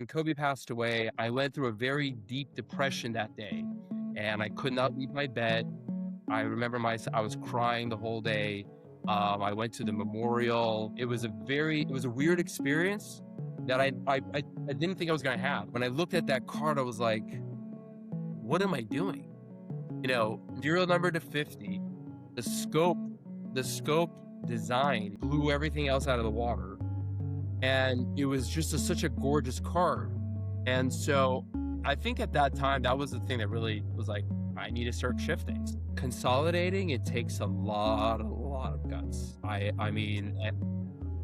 When Kobe passed away, I went through a very deep depression that day, and I could not leave my bed. I remember I was crying the whole day. I went to the memorial. It was a weird experience that I didn't think I was gonna have. When I looked at that card, I was like, "What am I doing?" Serial number to 50. The scope, the scope design blew everything else out of the water, and it was just such a gorgeous card. And so I think at that time, that was the thing that really was like, I need to start shifting. Consolidating, it takes a lot of guts. I mean,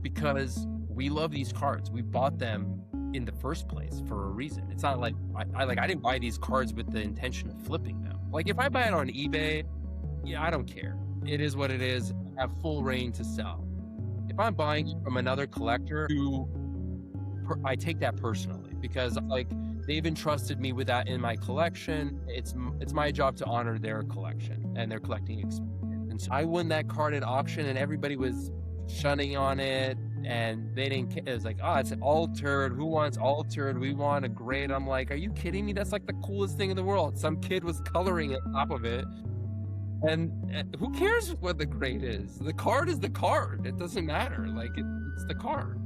because we love these cards. We bought them in the first place for a reason. It's not like I didn't buy these cards with the intention of flipping them. Like if I buy it on eBay, yeah, I don't care. It is what it is. I have full reign to sell. If I'm buying it from another collector I take that personally because like they've entrusted me with that in my collection. It's my job to honor their collection and their collecting experience. And so I won that card at auction, and everybody was shunning on it, and they didn't care. It was like, oh, it's altered. Who wants altered? We want a grade. I'm like, are you kidding me? That's like the coolest thing in the world. Some kid was coloring it on top of it. And who cares what the grade is? The card is the card. It doesn't matter. Like it's the card.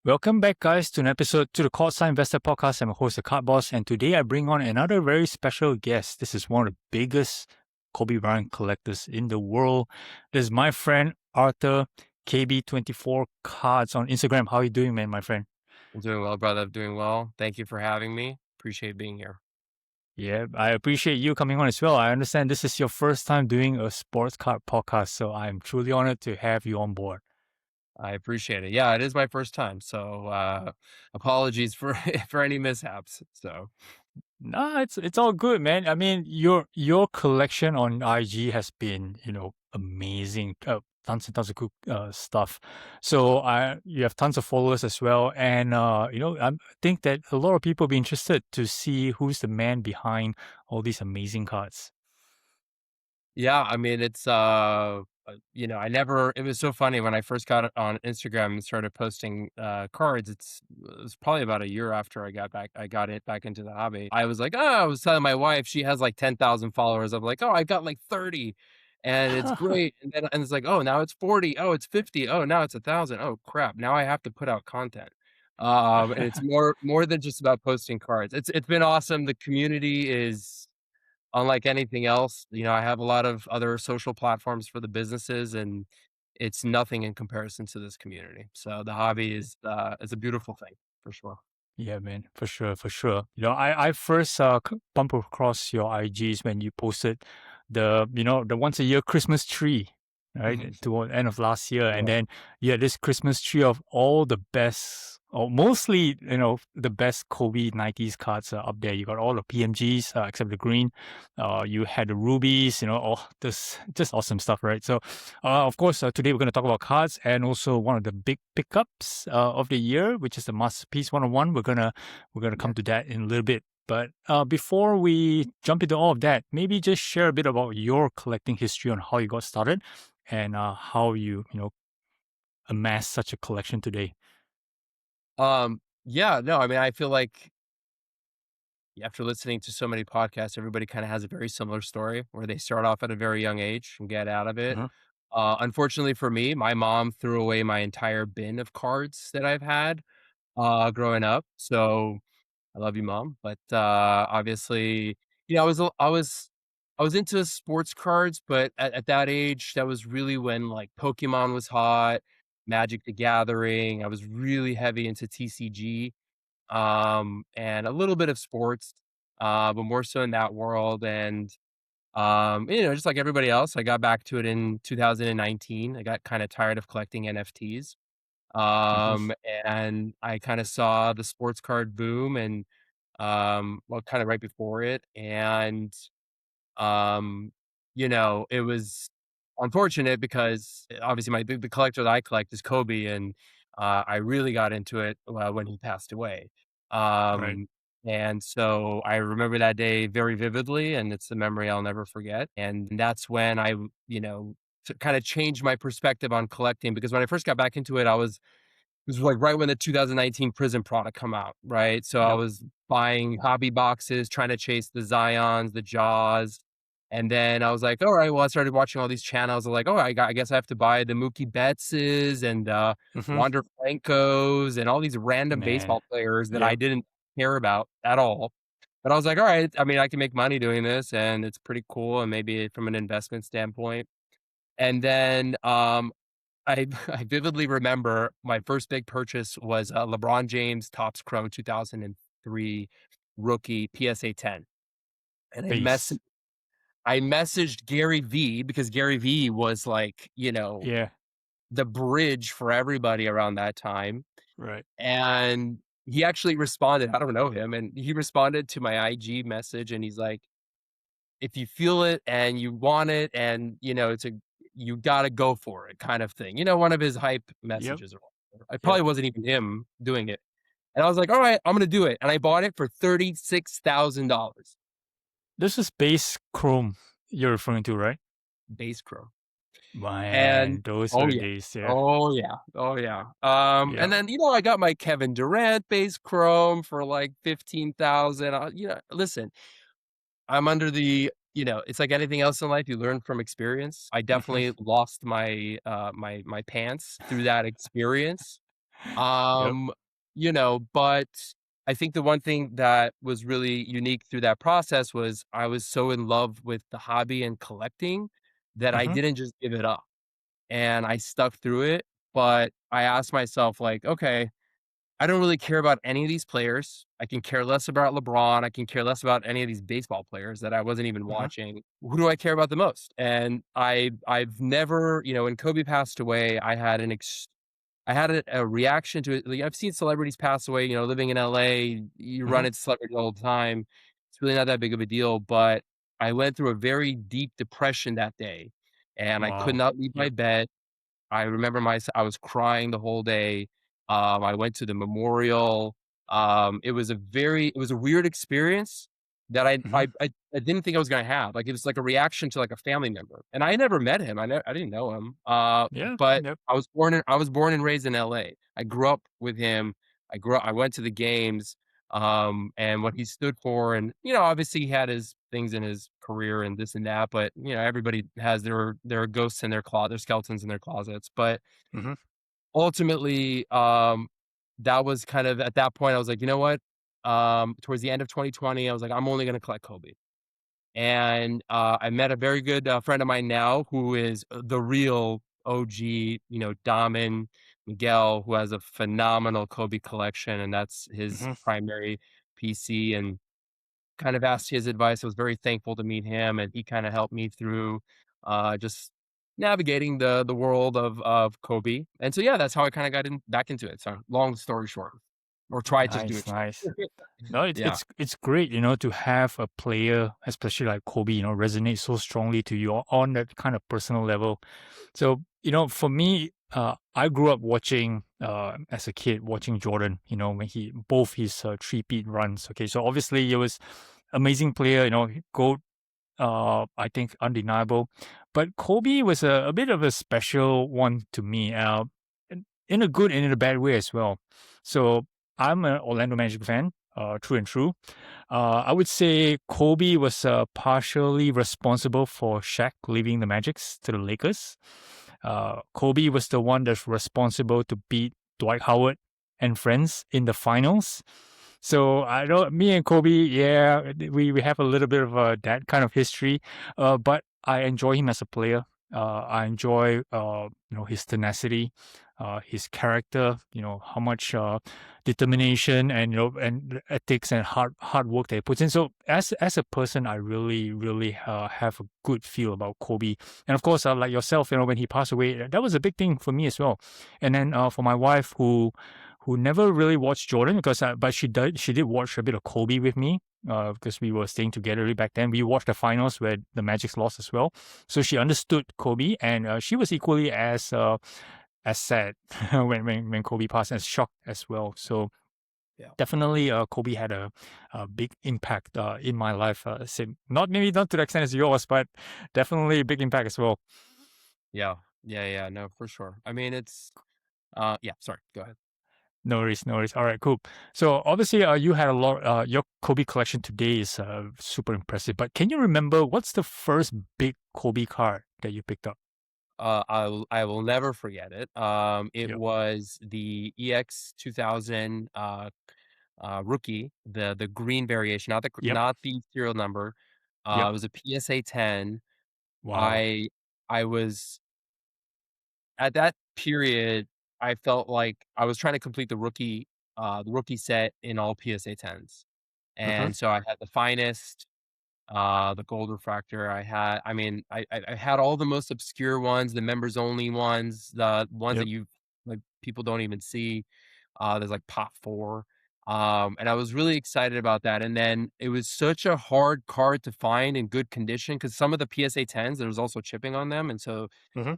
Welcome back, guys, to an episode to the Courtside Investor Podcast. I'm a host, the Card Boss, and today I bring on another very special guest. This is one of the biggest Kobe Bryant collectors in the world. This is my friend Arthur, KB24 Cards on Instagram. How are you doing, man, my friend? I'm doing well, brother. I'm doing well. Thank you for having me. Appreciate being here. Yeah, I appreciate you coming on as well. I understand this is your first time doing a sports card podcast, so I'm truly honored to have you on board. I appreciate it. Yeah, it is my first time. So apologies for for any mishaps. So No, it's all good, man. I mean, your collection on IG has been, amazing. Tons and tons of cool stuff. So you have tons of followers as well, and I think that a lot of people will be interested to see who's the man behind all these amazing cards. yeah, I mean I never it was so funny when I first got it on Instagram and started posting cards. It was probably about a year after I got it back into the hobby. I was like, oh, I was telling my wife she has like 10,000 followers. I'm like, oh, I got like 30 and it's great. And it's like, oh, now it's 40. Oh, it's 50. Oh, now it's 1,000. Oh, crap. Now I have to put out content. And it's more than just about posting cards. It's been awesome. The community is unlike anything else. I have a lot of other social platforms for the businesses, and it's nothing in comparison to this community. So the hobby is a beautiful thing for sure. Yeah, man, for sure, for sure. I first bumped across your IGs when you posted the once a year Christmas tree, right? Mhm. Toward end of last year, and Yeah. then this Christmas tree of all the best, or mostly the best Kobe 90s cards up there. You got all the PMGs except the green. You had the rubies, all this just awesome stuff, right? So, of course, today we're going to talk about cards and also one of the big pickups of the year, which is the Masterpiece 101. We're gonna come to that in a little bit. But before we jump into all of that, maybe just share a bit about your collecting history on how you got started and how you amass such a collection today. Yeah, no, I mean, I feel like after listening to so many podcasts, everybody kind of has a very similar story where they start off at a very young age and get out of it. Uh-huh. Unfortunately for me, my mom threw away my entire bin of cards that I've had growing up. So I love you, mom. But obviously, I was into sports cards, but at that age, that was really when like Pokemon was hot, Magic the Gathering. I was really heavy into TCG, and a little bit of sports, but more so in that world. And just like everybody else, I got back to it in 2019. I got kind of tired of collecting NFTs. Mhm. Um, and I kind of saw the sports card boom and well, kind of right before it. And um, it was unfortunate because obviously the collector that I collect is Kobe, and I really got into it when he passed away. Right. Um, and so I remember that day very vividly, and it's a memory I'll never forget. And that's when I to kind of change my perspective on collecting because when I first got back into it, it was like right when the 2019 Prism product come out, right? So I Yep. was buying hobby boxes, trying to chase the Zions, the Jaws. And then I was like, all right, well, I started watching all these channels. I'm like, oh, I guess I have to buy the Mookie Bettses and Mm-hmm. Wander Francos and all these random Man. baseball players that I Yep. didn't care about at all. But I was like, all right, I mean, I can make money doing this and it's pretty cool. And maybe from an investment standpoint. And then I vividly remember my first big purchase was LeBron James Topps Chrome 2003 rookie PSA 10. And Base. I messaged Gary V because Gary V was like, Yeah. the bridge for everybody around that time. Right. And he actually responded. I don't know him. And he responded to my IG message and he's like, if you feel it and you want it and you gotta go for it kind of thing. One of his hype Yep. messages or whatever. It Yep. probably wasn't even him doing it. And I was like, all right, I'm gonna do it. And I bought it for $36,000 This is base Chrome you're referring to, right? base chrome. And Man, those were oh the yeah. days. Yeah. Oh yeah. Oh yeah. And Yeah. then I got my Kevin Durant base chrome for like 15,000. Listen, I'm under it's like anything else in life, you learn from experience. I Mm-hmm. definitely lost my pants through that experience. Yep. Um, but I think the one thing that was really unique through that process was I was so in love with the hobby and collecting that I Mm-hmm. didn't just give it up. And I stuck through it, but I asked myself like, okay, I don't really care about any of these players. I can care less about LeBron. I can care less about any of these baseball players that I wasn't even Mm-hmm. watching. Who do I care about the most? And I've never, when Kobe passed away, I had a reaction to it. Like, I've seen celebrities pass away, living in LA, you run Mm-hmm. into celebrities all the time. It's really not that big of a deal, but I went through a very deep depression that day and I could Wow. not leave my Yep. bed. I remember I was crying the whole day. I went to the memorial. It was a weird experience that Mm-hmm. I didn't think I was gonna have. Like, it was like a reaction to like a family member, and I never met him. I didn't know him. Yeah. But Yep. I was born and raised in LA. I grew up with him. I went to the games, and what he stood for, and obviously he had his things in his career and this and that, but everybody has their ghosts in their skeletons in their closets. But Mm-hmm. ultimately, that was kind of at that point, I was like, you know what? Towards the end of 2020, I was like, I'm only gonna collect Kobe. And I met a very good friend of mine now who is the real OG, Damin Miguel, who has a phenomenal Kobe collection, and that's his Mm-hmm. primary PC. And kind of asked his advice. I was very thankful to meet him, and he kind of helped me through just navigating the world of Kobe. And so yeah, that's how I kind of got back into it. So long story short, or tried to do Nice. it short. Nice. No, it's Yeah. it's it's great, to have a player, especially like Kobe, resonate so strongly to you on that kind of personal level. So, for me, I grew up watching as a kid watching Jordan, when he both his three-peat runs. Okay, so obviously it was amazing player, GOAT, I think undeniable. But Kobe was a bit of a special one to me, in a good and in a bad way as well. So I'm an Orlando Magic fan, true and true. I would say Kobe was partially responsible for Shaq leaving the Magics to the Lakers. Kobe was the one that's responsible to beat Dwight Howard and friends in the finals. So I know me and Kobe, yeah, we have a little bit of that kind of history, but I enjoy him as a player. I enjoy his tenacity, his character. How much determination and and ethics and hard work that he puts in. So as a person, I really have a good feel about Kobe. And of course, like yourself, when he passed away, that was a big thing for me as well. And then for my wife, who never really watched Jordan because but she did watch a bit of Kobe with me because we were staying together back then. We watched the finals where the Magic's lost as well, so she understood Kobe, and she was equally as sad when Kobe passed, as shocked as well. So Yeah. definitely, Kobe had a big impact in my life. Same, maybe not to the extent as yours, but definitely a big impact as well. Yeah. Yeah, yeah, no, for sure. I mean, it's yeah, sorry, go ahead. No worries, no worries. All right, cool. So obviously, you had a lot. Your Kobe collection today is super impressive. But can you remember what's the first big Kobe card that you picked up? I will never forget it. It Yep, was the EX 2000 rookie, the green variation, yep, not the serial number. yep. It was a PSA 10. Wow. I I was at that period, I felt like I was trying to complete the rookie set in all PSA 10s. Mm-hmm. And so I had the finest, the gold refractor. I mean, I had all the most obscure ones, the members only ones, the ones that Yep. you like people don't even see. There's like Pop 4. And I was really excited about that. And then it was such a hard card to find in good condition because some of the PSA 10s, there was also chipping on them. And so Mm-hmm.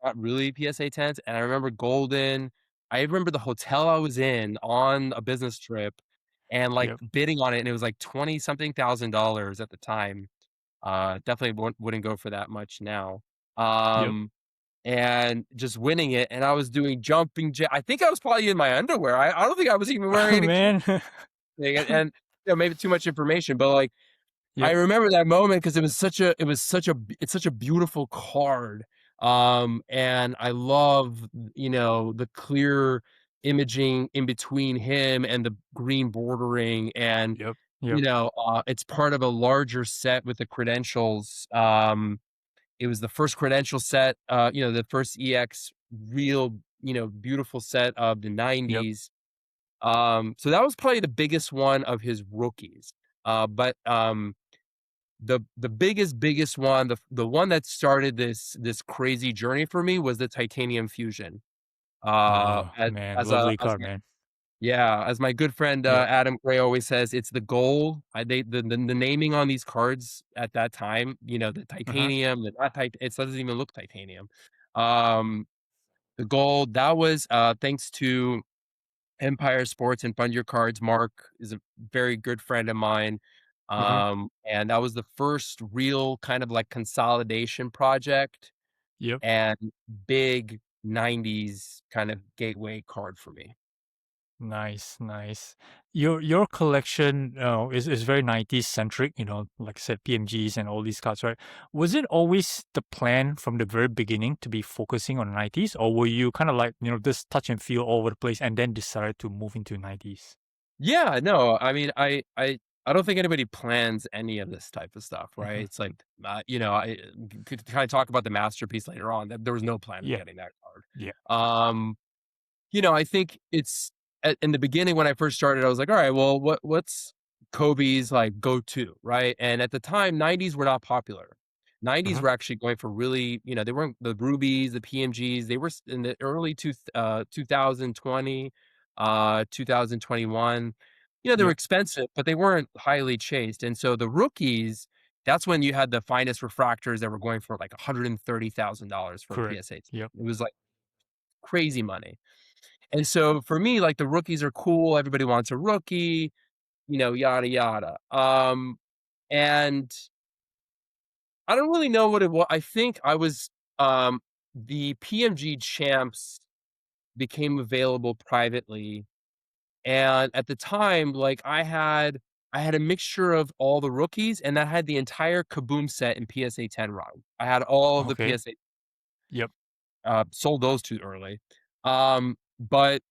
not really PSA 10s. And I remember Golden. I remember the hotel I was in on a business trip and like Yep. bidding on it. And it was like 20 something thousand dollars at the time. Definitely wouldn't go for that much now. Yep. Um, and just winning it, and I was doing jumping I think I was probably in my underwear. I don't think I was even wearing Oh any clothes, man. and you know, maybe too much information, but like I Yep. remember that moment because it's such a beautiful card. And I love, you know, the clear imaging in between him and the green bordering and Yep. you Yep. know, it's part of a larger set with the credentials. It was the first credential set, you know, the first EX real, you know, beautiful set of the Yep. 90s. So that was probably the biggest one of his rookies. But the biggest one, the one that started this crazy journey for me was the titanium fusion. Oh man, lovely As card, my man. yeah, as my good friend Yep. Adam Gray always says, it's the gold. The naming on these cards at that time, you know, the Mm-hmm. titanium, the not tit it doesn't even look titanium. Um, the gold, that was thanks to Empire Sports and Fund Your Cards. Mark is a very good friend of mine. Mm-hmm. And that was the first real kind of like consolidation project Yep. and big 90s kind of gateway card for me. Nice, nice. Your collection, is very 90s centric, like I said, PMGs and all these cards, right? Was it always the plan from the very beginning to be focusing on 90s, or were you kind of like, just touch and feel all over the place and then decided to move into 90s? Yeah, no, I mean, I don't think anybody plans any of this type of stuff, right? Hmm. It's like, you know, I could kind of talk about the masterpiece later on. That there was no plan of Yeah, getting that card. yeah. You know, I think it's in the beginning when I first started, I was like, all right, well, what's Kobe's like go to, right? And at the time, 90s were not popular. 90s Hmm. were actually going for really, you know, they weren't the Rubies, the PMGs, they were in the early 2020, 2021. You know, they were Yep, expensive, but they weren't highly chased. And so the rookies, that's when you had the finest refractors that were going for like $130,000 for a correct. PSA. It Yep. was like crazy money. And so for me, like the rookies are cool. Everybody wants a rookie, you know, yada yada. And I don't really know what it was. I think I was the PMG champs became available privately. And at the time, like I had a mixture of all the rookies and that had the entire Kaboom set in PSA 10 run. I had all of the Okay. PSA Yep. sold those too early. But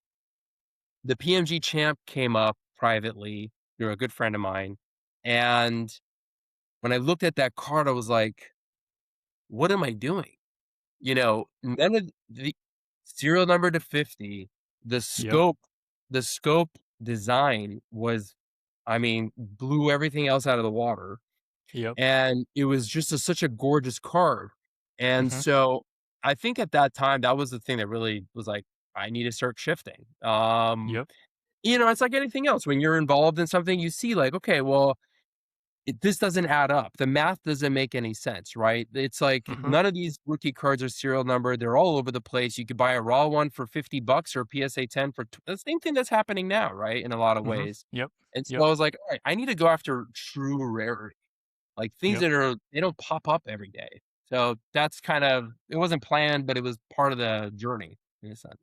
the PMG champ came up privately. You're a good friend of mine. And when I looked at that card, I was like, what am I doing? You know, none of the serial number to 50, the Yep. scope, the scope design was, I mean, blew everything else out of the water. Yep. And it was just such a gorgeous card. And Hmm. so I think at that time, that was the thing that really was like, I need to start shifting. Yep. You know, it's like anything else. When you're involved in something, you see like, okay, well, this doesn't add up. The math doesn't make any sense, right? It's like Hmm. none of these rookie cards are serial numbered. They're all over the place. You could buy a raw one for $50 or a PSA 10 for the same thing that's happening now, right? In a lot of Hmm. ways. Yep. And so Yep. I was like, all right, I need to go after true rarity, like things Yep. they don't pop up every day. So that's kind of it wasn't planned, but it was part of the journey in a sense.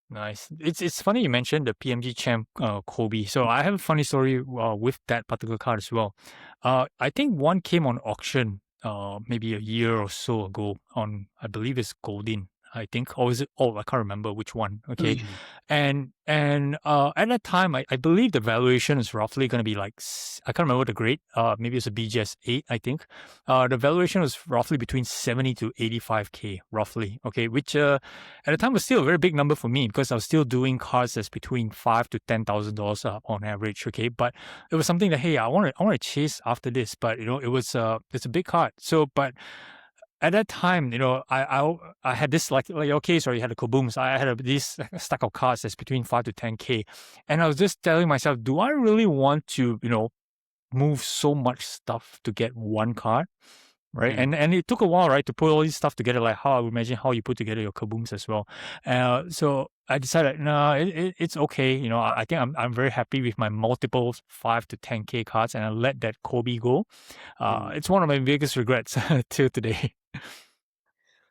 Nice. It's funny you mentioned the PMG champ Kobe. So I have a funny story with that particular card as well. I think one came on auction maybe a year or so ago on, I believe it's Goldin. I think, or is it? Oh, I can't remember which one. Okay, and at that time, I believe the valuation is roughly going to be like I can't remember the grade. Maybe it's a BGS 8. I think. The valuation was roughly between 70 to 85K, roughly. Okay, which at the time was still a very big number for me because I was still doing cards that's between $5,000 to $10,000 on average. Okay, but it was something that, hey, I want to chase after this, but it's a big card. So, but at that time, I had this like okay, sorry, you had the Kabooms. I had this stack of cards that's between 5 to 10K, and I was just telling myself, do I really want to move so much stuff to get one card? Right. Mm, And it took a while, right, to put all this stuff together, like how I would imagine how you put together your kabooms as well. So I decided, no, it's okay. I think I'm very happy with my multiple 5 to 10K cards, and I let that Kobe go. mm. It's one of my biggest regrets till today.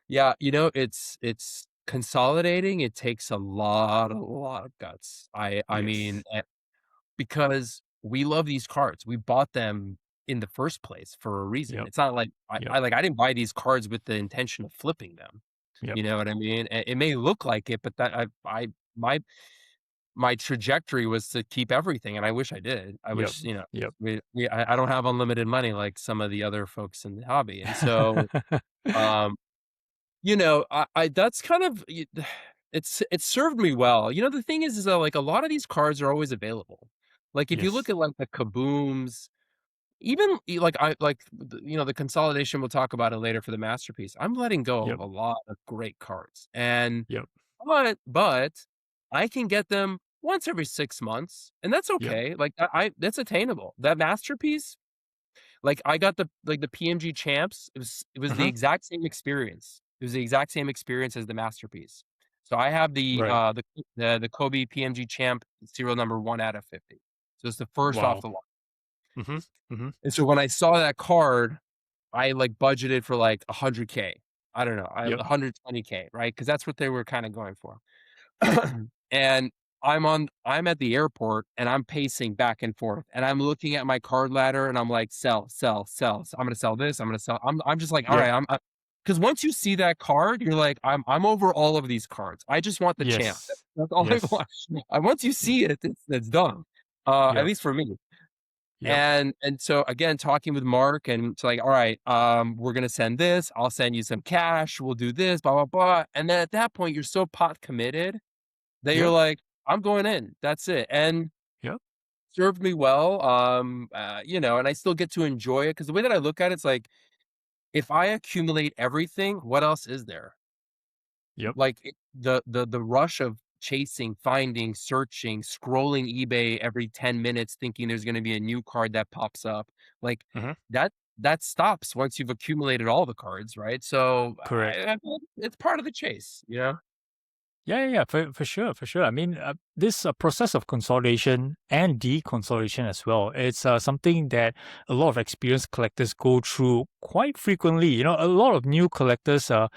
Yeah, it's consolidating. It takes a lot of guts. I mean, Yes. because we love these cards. We bought them in the first place for a reason. Yep. It's not like Yep. I didn't buy these cards with the intention of flipping them. Yep. You know what I mean? It may look like it, but that I my my trajectory was to keep everything, and I wish I did. I Yep. wish, Yep. I don't have unlimited money like some of the other folks in the hobby, and so, um, I that's kind of it's served me well. The thing is that, like, a lot of these cards are always available. Like, if you look Yes. at, like, the Kabooms, even like I like the consolidation, we'll talk about it later for the masterpiece. I'm letting go of Yep. a lot of great cards. And Yep. but I can get them once every 6 months, and that's Yep. okay. Like I that's attainable. That masterpiece, like I got the PMG champs. It was the Hmm. exact same experience. It was the exact same experience as the masterpiece. So I have Right. the Kobe PMG champ serial number 1 out of 50. So it's the first off Wow. the line. Hmm. Hmm. And so when I saw that card, I like budgeted for like 100K. I don't know, Yep. 120K, right? Because that's what they were kind of going for. And I'm at the airport and I'm pacing back and forth and I'm looking at my card ladder and I'm like, sell, sell, sell. So I'm gonna sell this. I'm gonna sell. I'm just like, all Yep. right, because once you see that card, you're like, I'm over all of these cards. I just want the champ. Yes. That's all I Yes. want. And once you see it, it's done. At Yep. least for me. Yep. And so again, talking with Mark, and it's like, all right, we're gonna send this. I'll send you some cash. We'll do this, blah blah blah. And then at that point, you're so pot committed that you're Yep. like, I'm going in. That's it. And Yep. served me well. And I still get to enjoy it because the way that I look at it's like, if I accumulate everything, what else is there? Yep. Like the rush of chasing, finding, searching, scrolling eBay every 10 minutes, thinking there's going to be a new card that pops up, like Hmm. that that stops once you've accumulated all the cards, right? So Correct. it's part of the chase. Yeah, for sure, for sure. I mean, this process of consolidation and deconsolidation as well, it's something that a lot of experienced collectors go through quite frequently. A lot of new collectors, uh,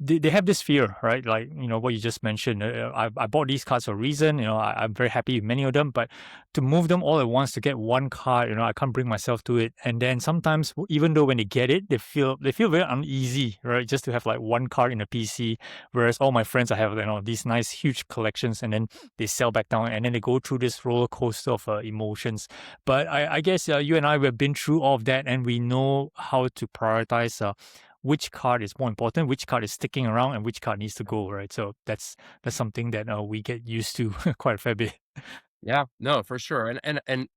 they have this fear, right? Like, what you just mentioned. I bought these cards for a reason. I'm very happy with many of them, but to move them all at once to get one card, I can't bring myself to it. And then sometimes, even though when they get it, they feel very uneasy, right? Just to have like one card in a PC. Whereas all my friends, I have these nice huge collections, and then they sell back down, and then they go through this roller coaster of emotions. But I guess you and I, we've been through all of that, and we know how to prioritize which card is more important, which card is sticking around, and which card needs to go. Right. So that's something that we get used to quite a fair bit. Yeah, no, for sure. And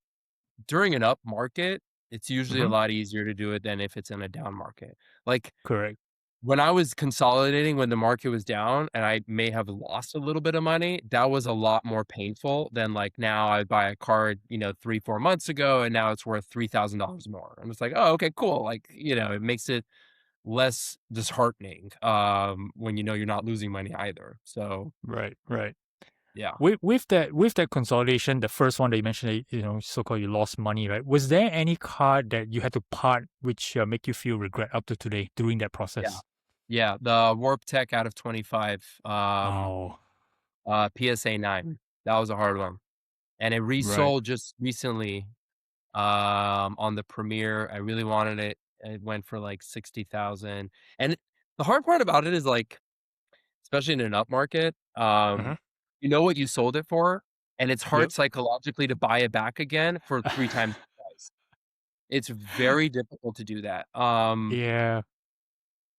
during an up market, it's usually a Hmm. lot easier to do it than if it's in a down market. Like Correct. when I was consolidating when the market was down and I may have lost a little bit of money, that was a lot more painful than like now I buy a card, 3, 4 months ago, and now it's worth $3,000 more. And it's like, oh, okay, cool. Like, it makes it less disheartening when you know you're not losing money either. So Right. Right. Yeah. With that consolidation, the first one that you mentioned, that, so-called you lost money, right? Was there any card that you had to part, which make you feel regret up to today during that Yeah. process? Yeah. The Warp Tech out of 25, Oh, PSA 9. That was a hard one. And it right. resold just recently, on the premiere. I really wanted it. It went for like 60,000. And the hard part about it is like, especially in an up market, Uh-huh. you know what you sold it for, and it's hard Yep. psychologically to buy it back again for 3 times the price. It's very difficult to do that. Yeah.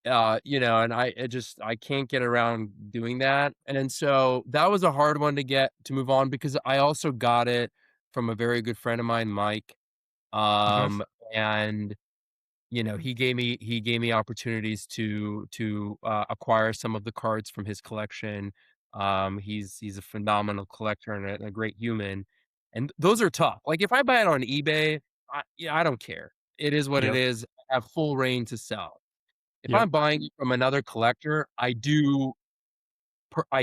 And I can't get around doing that. And then so that was a hard one to get to move on because I also got it from a very good friend of mine, Mike. Uh-huh. Um, and he gave me opportunities to acquire some of the cards from his collection. He's a phenomenal collector and a great human, and those are tough. Like if I buy it on eBay, I don't care. It is what it Yep. is. I have full reign to sell. If Yep. I'm buying it from another collector, I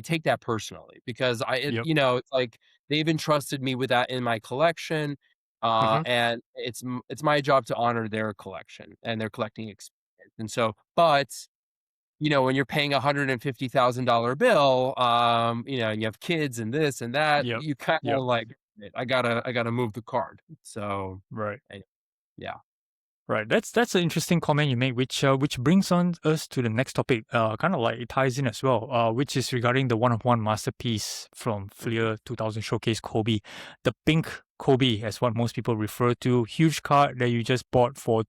take that personally because Yep. it's like they've entrusted me with that in my collection, Uh-huh. and it's my job to honor their collection and their collecting experience. And so, but when you're paying $150,000 bill, and you have kids and this and that, Yep. you kind Yep. of like, I gotta move the card. So, Right. I- yeah, Right. That's an interesting comment you made, which brings on us to the next topic. Kind of like it ties in as well. Which is regarding the one-of-one masterpiece from Fleer 2000 Showcase Kobe, the pink Kobe, as what most people refer to. Huge card that you just bought for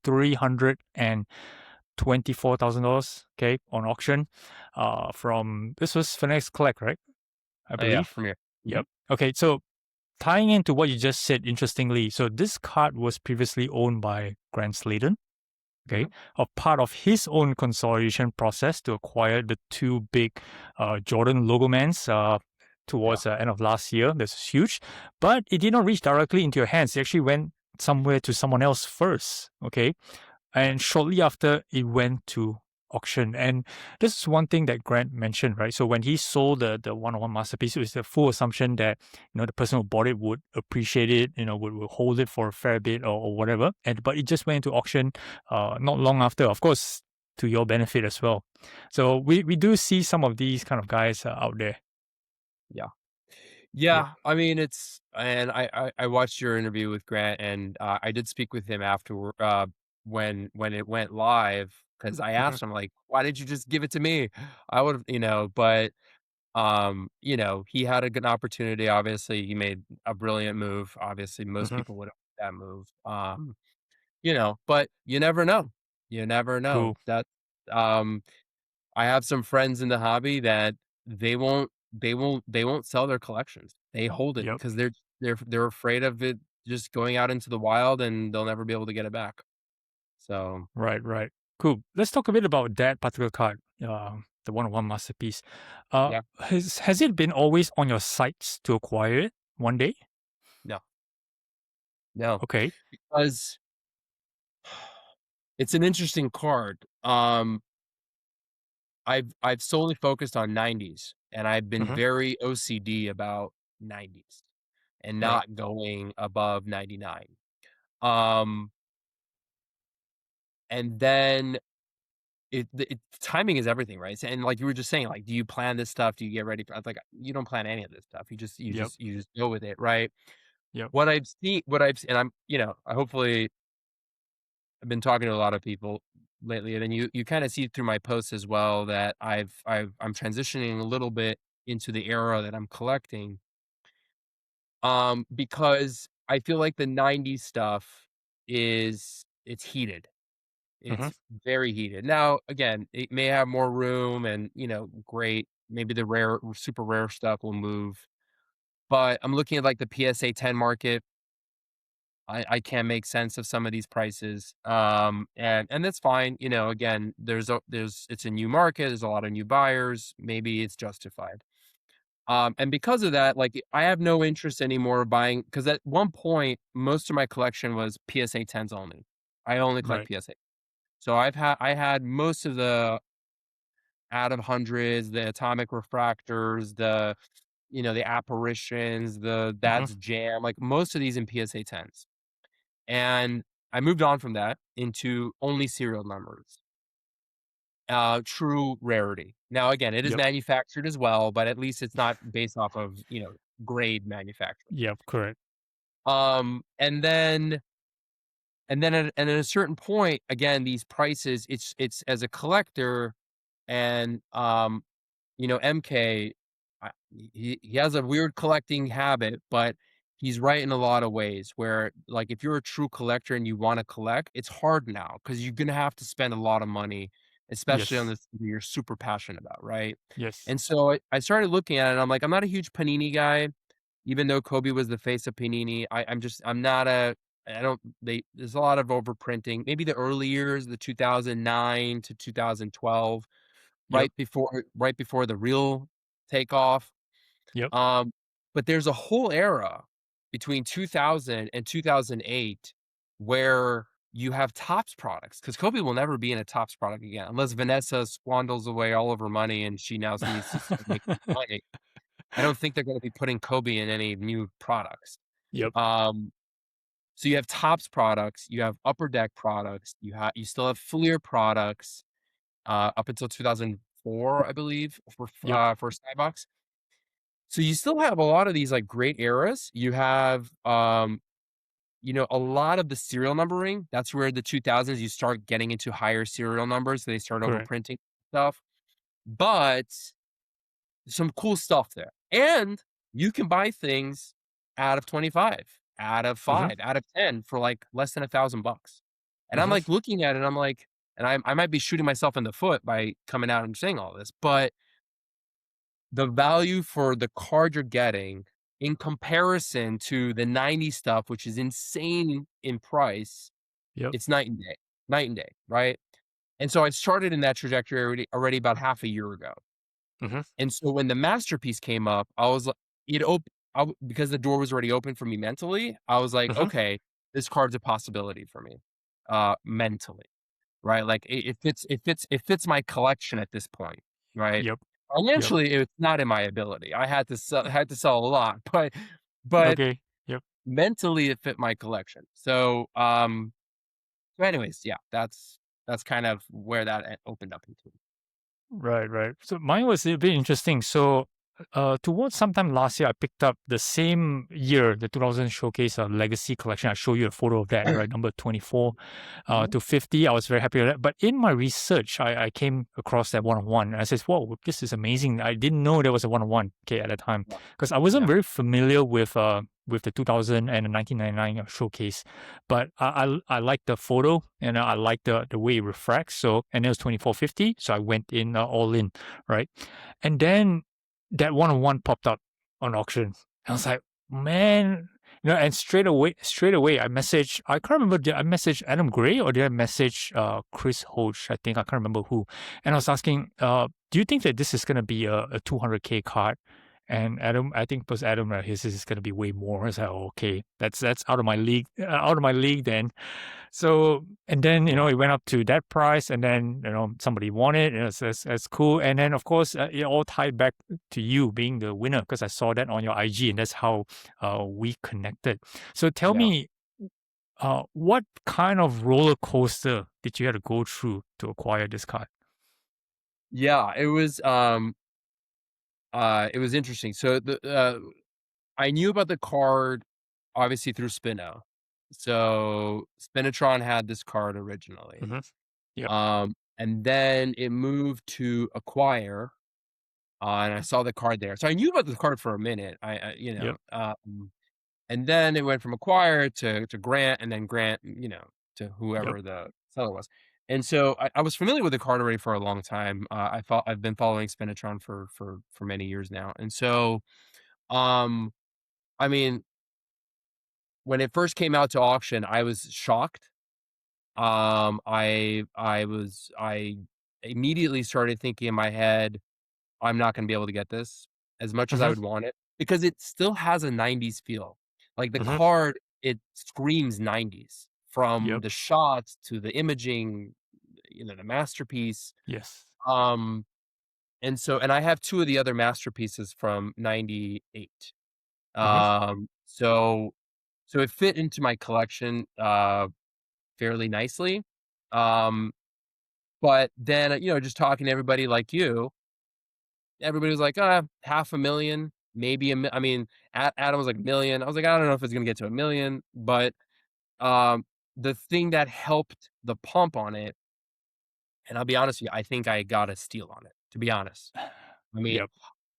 $324,000. Okay, on auction. From this was Finesse Collect, right? I oh yeah, believe. from here. Yep. Okay, so tying into what you just said, interestingly, so this card was previously owned by Grant Sladen, Hmm. okay, a part of his own consolidation process to acquire the two big Jordan logo mans Yeah, towards the end of last year. This is huge, but it did not reach directly into your hands. It actually went somewhere to someone else first, okay? yeah, And shortly after, it went to auction. And this is one thing that Grant mentioned, right? So when he sold the one-on-one masterpiece, it was the full assumption that the person who bought it would appreciate it, would hold it for a fair bit or whatever. But it just went into auction not long after, of course, to your benefit as well. So we do see some of these kind of guys out there. yeah. Yep. Yeah, I mean, I watched your interview with Grant, and I did speak with him afterward, when it went live, because I Hmm. asked him like, "Why did you just give it to me?" I would have, but he had a good opportunity. Obviously, he made a brilliant move. Obviously, most Hmm. people would have made that move. But you never know. You never know. Cool. Um, I have some friends in the hobby that they won't sell their collections. They hold it Yep. because they're afraid of it just going out into the wild and they'll never be able to get it back. So, Right, right. Cool. Let's talk a bit about that particular card, the one-on-one masterpiece. yeah, Has it been always on your sights to acquire it one day? no, no, Okay. because it's an interesting card. I've solely focused on 90s, and I've been Hmm. very OCD about 90s and Right. not going above 99. Um, and then timing is everything, right? And like you were just saying, like, do you plan this stuff? Do you get ready for? Like, you don't plan any of this stuff. Yep. You just go with it, right? Yep. And I hopefully I've been talking to a lot of people lately, and then you kind of see through my posts as well that I'm transitioning a little bit into the era that I'm collecting, because I feel like the 90s stuff it's heated. Hmm. It's very heated. Now, again, it may have more room and, great. Maybe the super rare stuff will move. But I'm looking at like the PSA 10 market. I can't make sense of some of these prices. And that's fine. Again, it's a new market, there's a lot of new buyers, maybe it's justified. And because of that, like I have no interest anymore buying because at one point most of my collection was PSA 10s only. I only collect Right. PSA. So I had most of the out of hundreds, the atomic refractors, the the apparitions, the Mhm. that's jam, like most of these in PSA 10s. And I moved on from that into only serial numbers. True rarity. Now, again, it is Yep. manufactured as well, but at least it's not based off of, grade manufacturing. Yep. Correct. And then at a certain point, again, these prices, it's as a collector and MK, he has a weird collecting habit, but he's right in a lot of ways where, like, if you're a true collector and you wanna collect, it's hard now because 'cause you're gonna have to spend a lot of money, especially on Yes. this you're super passionate about, right? Yes. And so I started looking at it, and I'm like, I'm not a huge Panini guy, even though Kobe was the face of Panini. I'm not a I don't there's a lot of overprinting. Maybe the early years, the 2009 to 2012, Yep. right before the real takeoff. Yep. Um, but there's a whole era between 2000 and 2008 where you have Topps products because Kobe will never be in a Topps product again unless Vanessa squanders away all of her money and she now needs to start making money. I don't think they're going to be putting Kobe in any new products. Yep. Um, so you have Topps products, you have Upper Deck products, you still have Fleer products up until 2004, I believe, Yep. for Skybox. So you still have a lot of these, like, great eras. You have, a lot of the serial numbering. That's where the 2000s, you start getting into higher serial numbers. So they start Correct. overprinting stuff, but some cool stuff there. And you can buy things out of 25, out of Mhm. 5, out of 10 for, like, less than $1,000. And I'm, Mhm. like, looking at it, I'm like and I might be shooting myself in the foot by coming out and saying all this, but the value for the card you're getting in comparison to the '90s stuff, which is insane in price, Yep. it's night and day, right? And so I started in that trajectory already about half a year ago. Mhm. And so when the masterpiece came up, I was like, it op because the door was already open for me mentally, I was like, Mhm. "Okay, this card's a possibility for me, mentally." Right? Like, it fits my collection at this point, right? Yep. Yep. Financially, it's not in my ability. I had to sell a lot, but Okay. Yep. mentally, it fit my collection. So anyways, yeah, that's kind of where that opened up into. Right, right. So mine was a bit interesting. So, towards sometime last year, I picked up the same year, the 2000 showcase legacy collection. I show you a photo of that, right? Number 24 Mhm. to 50. I was very happy with that. But in my research, I came across that one on one. And I said, whoa, this is amazing. I didn't know there was a one on one, okay, at the time. Yeah, Because I wasn't yeah, very familiar with the 2000 and the 1999 showcase. But I liked the photo and I liked the way it refracts. So, and it was 2450. So I went in all in, right? And then that one on one popped up on auction. I was like, man, and straight away, I can't remember, did I message Adam Gray or did I message Chris Hodge? I think I can't remember who. And I was asking, do you think that this is gonna be a 200K card? And Adam, I think it was Adam, his is gonna be way more. I was like, oh, okay, that's out of my league, then. So, and then, it went up to that price, and then, somebody won it. That's cool. And then, of course, it all tied back to you being the winner because I saw that on your IG, and that's how we connected. So, tell yeah. me, what kind of roller coaster did you have to go through to acquire this card? Yeah, it was interesting. So I knew about the card obviously through Spino. So Spinatron had this card originally. Hmm. Yep. And then it moved to Acquire, and I saw the card there. So I knew about the card for a minute. Yep. And then it went from Acquire to Grant, and then Grant, to Yep. whoever the seller was. And so I was familiar with the card already for a long time. I've been following Spinatron for many years now, and so um, I mean, when it first came out to auction, I was shocked. I immediately started thinking in my head, I'm not gonna be able to get this as much as I Hmm. would want it because it still has a '90s feel. Like, the Hmm. card, it screams '90s from Yep. the shots to the imaging, the masterpiece. Yes. Um, and I have 2 of the other masterpieces from '98. Mhm. So it fit into my collection, fairly nicely. Um, but then, just talking to everybody like you, everybody was like, half a million, maybe I mean, Adam was like, "1,000,000." I was like, "I don't know if it's gonna get to 1,000,000," but, um, the thing that helped the pump on it, and I'll be honest with you, I think I got a steal on it, to be honest. I mean, Yep.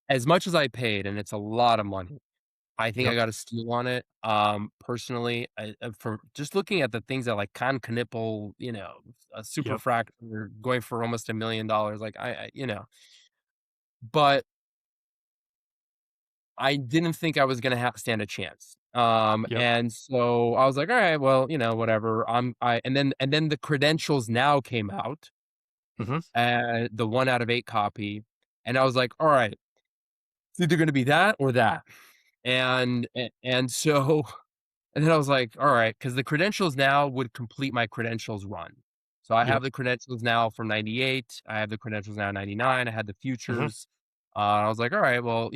as much as I paid, and it's a lot of money, I think I Yep. got a steal on it. Personally, for just looking at the things that like Knipple, a super Yep. fractor going for almost $1,000,000, like but I didn't think I was gonna stand a chance. Yep. And so I was like, all right, well, whatever. And then the credentials now came out, Mhm. the 1 out of 8 copy, and I was like, all right, it's either gonna be that or that. And so and then I was like, all right, because the credentials now would complete my credentials run. So I have Yep. the credentials now from '98. I have the credentials now in '99. I had the Mhm. futures. I was like, all right, well,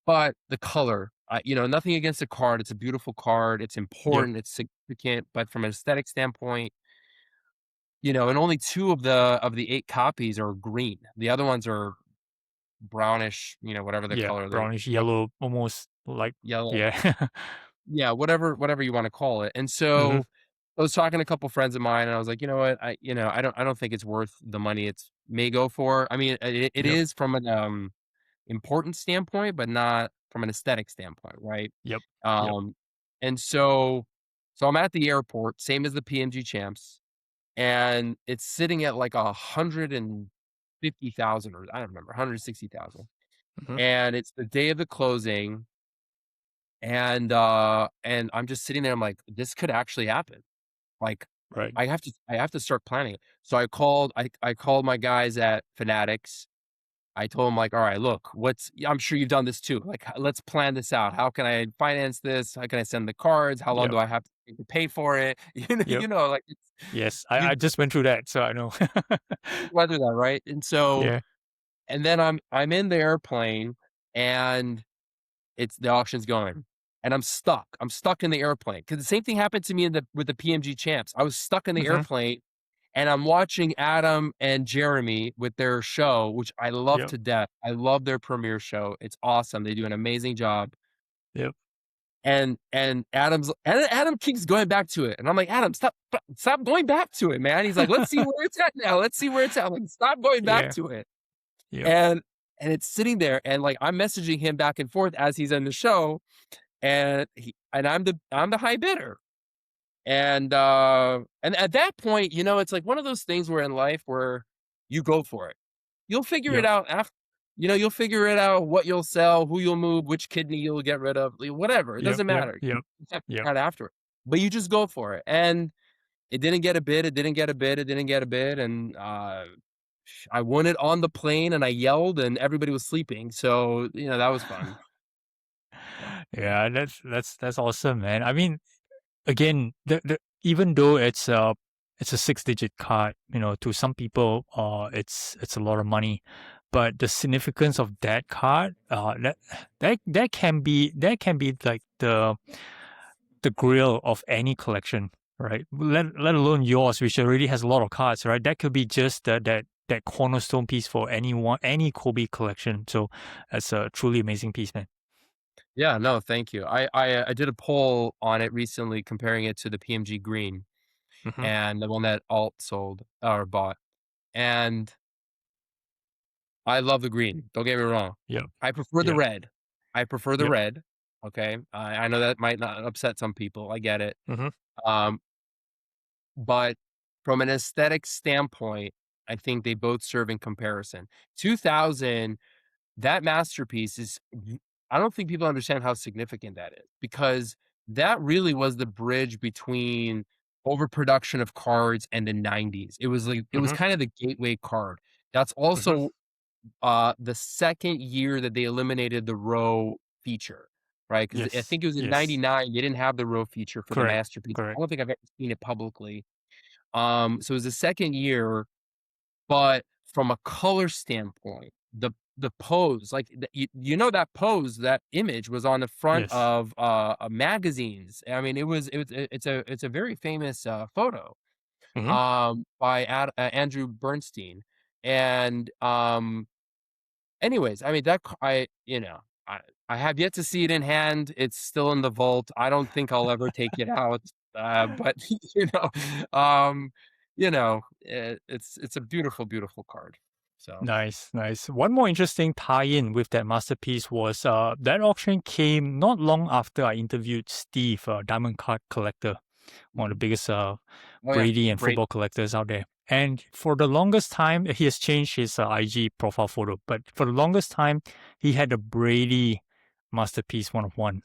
but the color, nothing against the card. It's a beautiful card. It's Yep. important. It's significant. But from an aesthetic standpoint, and only 2 of the 8 copies are green. The other ones are brownish, whatever the Yeah. color they Brownish yellow, almost like yellow. yeah. Yeah, whatever you wanna call it, and Mhm. so, I was talking to a couple friends of mine, and I was like, "You know what? I don't think it's worth the money it's may go for." I mean, it Yep. is from an, important standpoint, but not from an aesthetic standpoint, right? Yep. Yep. Um, and so I'm at the airport, same as the PMG champs, and it's sitting at, like, 150,000, or I don't remember, 160,000, Mhm. and it's the day of the closing, and I'm just sitting there, I'm like, "This could actually happen." Like, Right. I have to start planning it. So I called my guys at Fanatics. I told them like, "All right, look, I'm sure you've done this too. Like, let's plan this out. How can I finance this? How can I send the cards? How long Yep. do I have to take to pay for it?" Yep. Like Yes. I you just went through that, so I know. went through that, right? Yeah. And then I'm in the airplane, and it's the auction's going, and I'm stuck. I'm stuck in the airplane because the same thing happened to me with the PMG champs. I was stuck in the Mhm. airplane, and I'm watching Adam and Jeremy with their show, which I love Yep. to death. I love their premiere show. It's awesome. They do an amazing job. Yep. And Adam keeps going back to it, and I'm like, Adam, stop going back to it, man. He's like, let's see where it's at now. Let's see where it's at. I'm like, stop going back Yeah. to it. Yep. And it's sitting there, and like I'm messaging him back and forth as he's in the show, and I'm the high bidder. And at that point, it's like one of those things where in life where you go for it. You'll figure it Yep. out after. You'll figure it out what you'll sell, who you'll move, which kidney you'll get rid of, whatever. It Yep. doesn't Yep. matter. You Yep. have to Yep. figure out after it. But you just go for it. And it didn't get a bid. It didn't get a bid. It didn't get a bid. And I won it on the plane, and I yelled, and everybody was sleeping. So, that was fun. Yeah. Yeah, that's awesome, man. I mean, again, the even though it's a six-digit card, to some people, it's a lot of money, but the significance of that card, that can be like the grail of any collection, right? Let alone yours, which already has a lot of cards, right? That could be just that cornerstone piece for any Kobe collection. So that's a truly amazing piece, man. Yeah, no, thank you. I did a poll on it recently comparing it to the PMG Green Hmm. and the one that Alt sold or bought. And I love the green. Don't get me wrong. Yep. I prefer the Yep. red. I prefer the Yep. red. Okay. I know that might not upset some people. I get it. Hmm. Um, but from an aesthetic standpoint, I think they both serve in comparison. 2000, that masterpiece I don't think people understand how significant that is, because that really was the bridge between overproduction of cards and the '90s. It was Hmm. kind of the gateway card. That's Hmm. also the second year that they eliminated the row feature, right? Because I Yes. think it was in Yes. '99 they didn't have the row feature for the Correct. masterpiece. I Correct. don't think I've ever seen it publicly. So it was the second year, but from a color standpoint, the pose, like you know that pose, that image was on the front Yes. of magazines. I mean, it's a very famous photo Hmm. by Andrew Bernstein, and anyways, I mean I I have yet to see it in hand. It's still in the vault. I don't think I'll ever take it out. But um, it's a beautiful, beautiful card. So. Nice, nice. One more interesting tie-in with that masterpiece was that auction came not long after I interviewed Steve, diamond card collector, one of the Mhm. biggest Oh yeah, Brady and great. football collectors out there. And for the longest time, he has changed his IG profile photo, but for the longest time, he had a Brady masterpiece 1 of 1.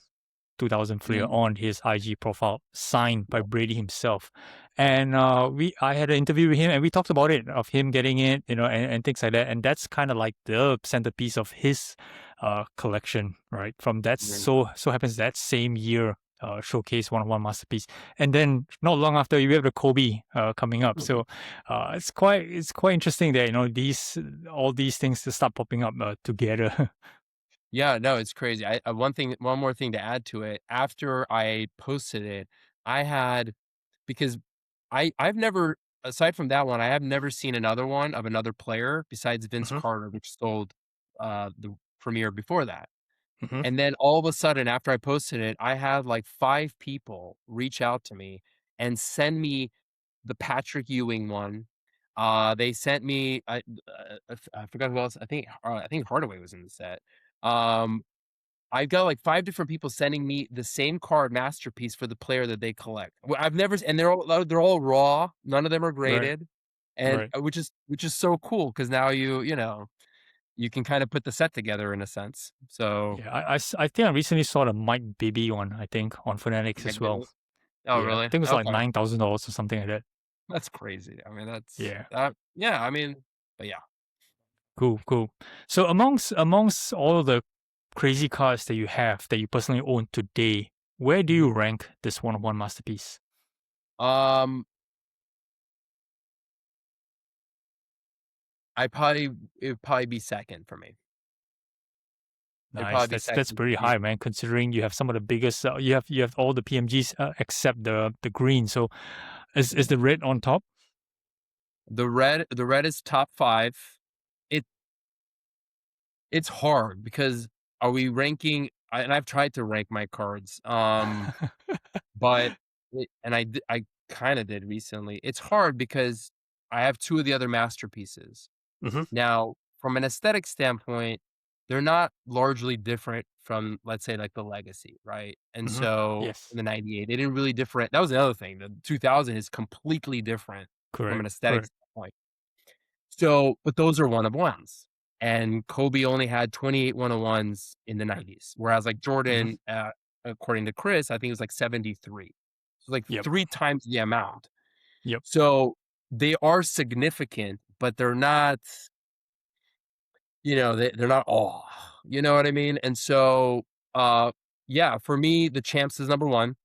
2000 Flair Mm, on his IG profile, signed by Brady himself. And I had an interview with him, and we talked about it, of him getting it, and things like that. And that's kind of like the centerpiece of his collection, right? From that, mm. so happens that same year. Showcase 1 of 1 masterpiece, and then not long after you have the Kobe coming up. So it's quite interesting that these all these things to start popping up together. Yeah, no, it's crazy. One more thing to add to it. After I posted it, I had because I've never, aside from that one, I have never seen another one of another player besides Vince Hmm. Carter, which sold the premiere before that. Hmm. And then all of a sudden, after I posted it, I had like 5 people reach out to me and send me the Patrick Ewing one. They sent me I forgot who else. I think Hardaway was in the set. Um, I've got like 5 different people sending me the same card masterpiece for the player that they collect. Well, I've never and they're all raw. None of them are Right, graded, and right. which is so cool because now you can kind of put the set together in a sense. So, Yeah, I think I recently saw the Mike Bibby one, I think, on Fanatics as like, well. oh Yeah, I really? think it was like Okay, $9,000 or something like that. that's crazy. I mean, that's Yeah, yeah. I mean, but yeah. cool, cool. So amongst all the crazy cards that you have that you personally own today, where do you Mhm. rank this 1 of 1 masterpiece? Um, I probably it would probably be second for me. It'd Nice. probably be That's second. pretty high, man. Considering you have some of the biggest, you have all the PMGs except the green. So is the red on top? The red is top 5. It it's hard because are we ranking and I've tried to rank my cards, but I kinda did recently. It's hard because I have 2 of the other masterpieces. Hmm. Now, from an aesthetic standpoint, they're not largely different from, let's say, like, the Legacy, right? And Hmm. so Yes. in the '98, they didn't really different that was another thing. The 2000 is completely different from Correct. an aesthetic Correct. standpoint. So, but those are one-of-ones, and Kobe only had 28 one-of-ones in the '90s, whereas, like, Hmm. Jordan, according to Chris, I think it was, like, 73. So, like, Yep. 3 times the amount. Yep. So, they are significant, but they're not, they're not all, you know what I mean? And so, uh, yeah, for me, the Champs is number 1.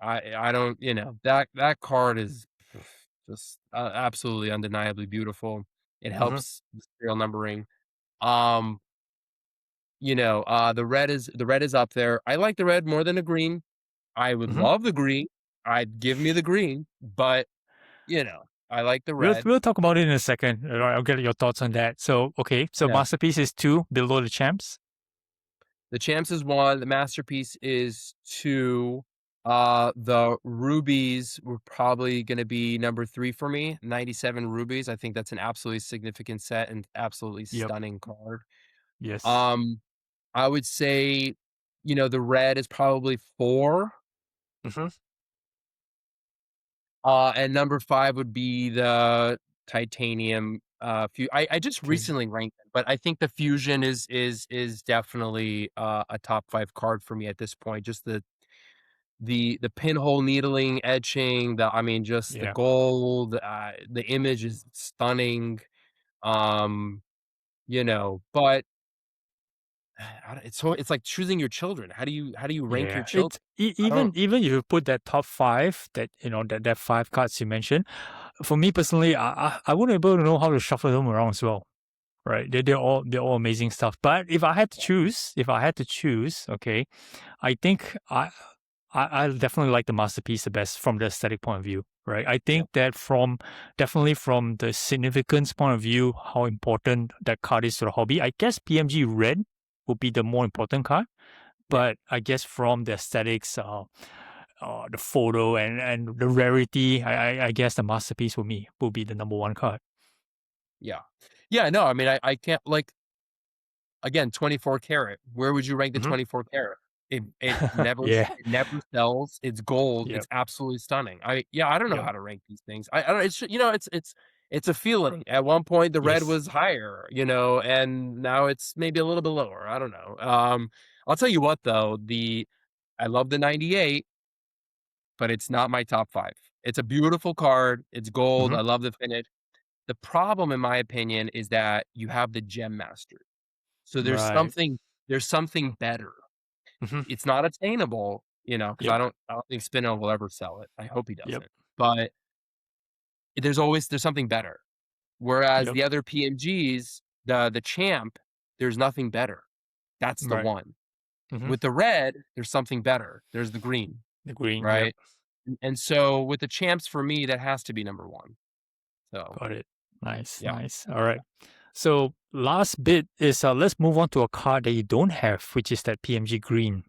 I don't that card is just, absolutely undeniably beautiful. It Hmm. helps the serial numbering. Um, the red is up there. I like the red more than the green. I would Hmm. love the green. I'd give me the green, but, I like the We'll red. we'll talk about it in a second. I'll get your thoughts on that. So okay, so Yeah. masterpiece is 2 below the champs. The Champs is 1, the Masterpiece is 2. The Rubies were probably gonna be number 3 for me, 97 Rubies. I think that's an absolutely significant set and absolutely Yep. stunning card. Yes. Um, I would say, the red is probably 4, Hmm. and number 5 would be the titanium, I just Okay. recently ranked it, but I think the Fusion is definitely, a top 5 card for me at this point. Just the pinhole needling, etching, just the Yeah. gold, the image is stunning, um, but it's like choosing your children. How do you rank your Yeah. children? It's I don't. even if you put that top 5, that that 5 cards you mentioned. For me personally, I wouldn't be able to know how to shuffle them around as well. right? They're all amazing stuff. But if I had to choose, okay, I think I definitely like the masterpiece the best from the aesthetic point of view, right? I Yeah, think that definitely from the significance point of view, how important that card is to the hobby. I guess PMG Red would be the more important card, yeah, but I guess from the aesthetics, the photo and the rarity, I guess the masterpiece will be the number one card. yeah, yeah. No, I mean, I can't like again 24 karat. Where would you rank the Hmm. 24 karat? It Yeah. it never sells. It's gold. Yep. It's absolutely stunning. I don't know Yep. how to rank these things. I don't. It's it's a feeling. At one point, the red Yes. was higher, and now it's maybe a little bit lower. I don't know. I'll tell you what though. I love the 98, but it's not my top five. It's a beautiful card. It's gold. Hmm. I love the finish. The problem, in my opinion, is that you have the Gem Master. So Right. there's something better. Hmm. It's not attainable, because Yep. I don't think Spino will ever sell it. I hope he Yep. doesn't. But there's something better. Whereas Yep. the other PMGs, the champ, there's nothing better. That's the Right. one. Hmm. With the red, there's something better. There's the green, The green. Yep. right? And so with the champs for me, that has to be number one. So Got it. Nice. yeah. Nice. All right. So last bit is let's move on to a card that you don't have, which is that PMG Green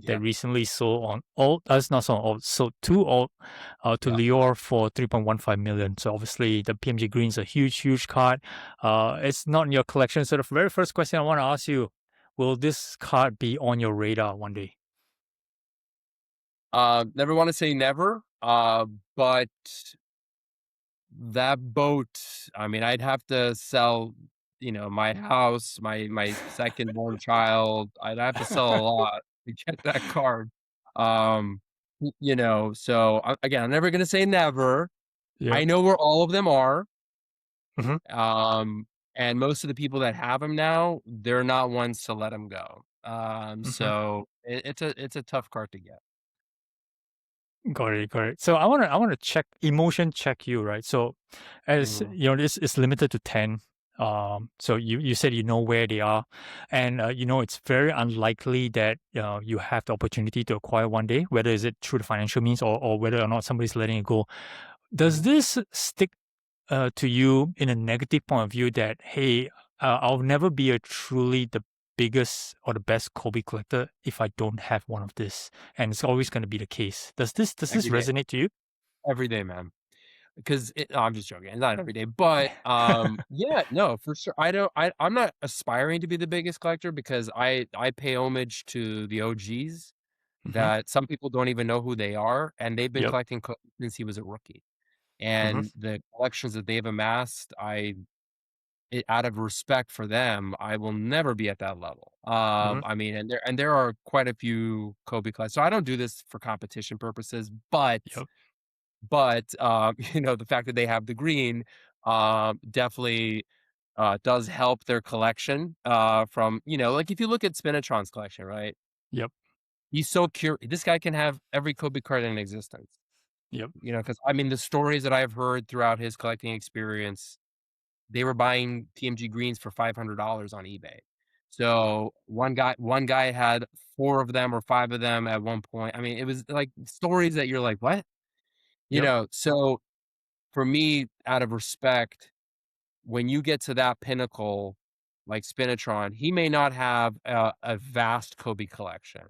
that Yeah. recently sold on alt. That's not sold on alt. Sold to alt to Yeah. Lior for 3.15 million. So obviously the PMG Green is a huge, huge card. It's not in your collection. So the very first question I want to ask you: will this card be on your radar one day? Never want to say never. But that boat, I mean, I'd have to sell, my house, my second born child. I'd have to sell a lot to get that card. Um, so again, I'm never gonna say never. I Yep. know where all of them are. Hmm. And most of the people that have them now, they're not ones to let them go. Hmm. So it's a tough card to get. Got it, got it. So I want to emotion check you, right? So as Mhm. you know, this is limited to 10. So you said you know where they are, and it's very unlikely that you have the opportunity to acquire one day, whether is it through the financial means or whether or not somebody's letting it go. Does Mhm. this stick to you in a negative point of view that, hey, I'll never be a truly the biggest or the best Kobe collector if I don't have one of this, and it's always going to be the case. Does this Every day, resonate to you? every day, man. Because no, I'm just joking. It's not every day, but yeah, no, for sure. I'm not aspiring to be the biggest collector because I pay homage to the OGs Hmm. that some people don't even know who they are, and they've been Yep. collecting since he was a rookie. Hmm. And the collections that they've amassed, out of respect for them, I will never be at that level. Hmm. I mean, and there are quite a few Kobe collectors. So I don't do this for competition purposes, but Yep. the fact that they have the green, definitely does help their collection. From like if you look at Spinatron's collection, right? Yep. He's so curious. This guy can have every Kobe card in existence. Yep. Because I mean the stories that I've heard throughout his collecting experience, they were buying PMG greens for $500 on eBay. So one guy had four of them or five of them at one point. I mean, it was like stories that you're like, what? Yep. So for me, out of respect, when you get to that pinnacle, like Spinatron, he may not have a vast Kobe collection,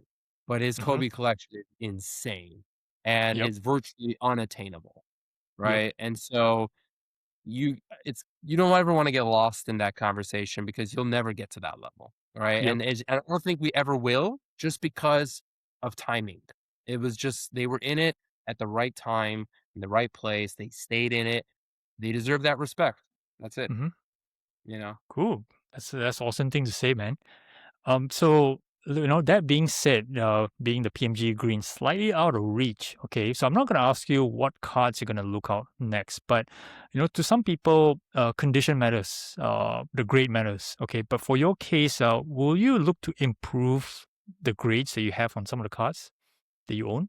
but his Hmm. Kobe collection is insane and Yep. is virtually unattainable, Yep. right? And so you don't ever want to get lost in that conversation because you'll never get to that level, right? Yep. And I don't think we ever will, just because of timing. It was just they were in it at the right time, in the right place. They stayed in it. They deserve that respect. That's it. Hmm. You know. Cool. That's awesome thing to say, man. So that being said, being the PMG green slightly out of reach. Okay, so I'm not gonna ask you what cards you're gonna look out next, but to some people, condition matters. The grade matters. Okay, but for your case, will you look to improve the grades that you have on some of the cards that you own?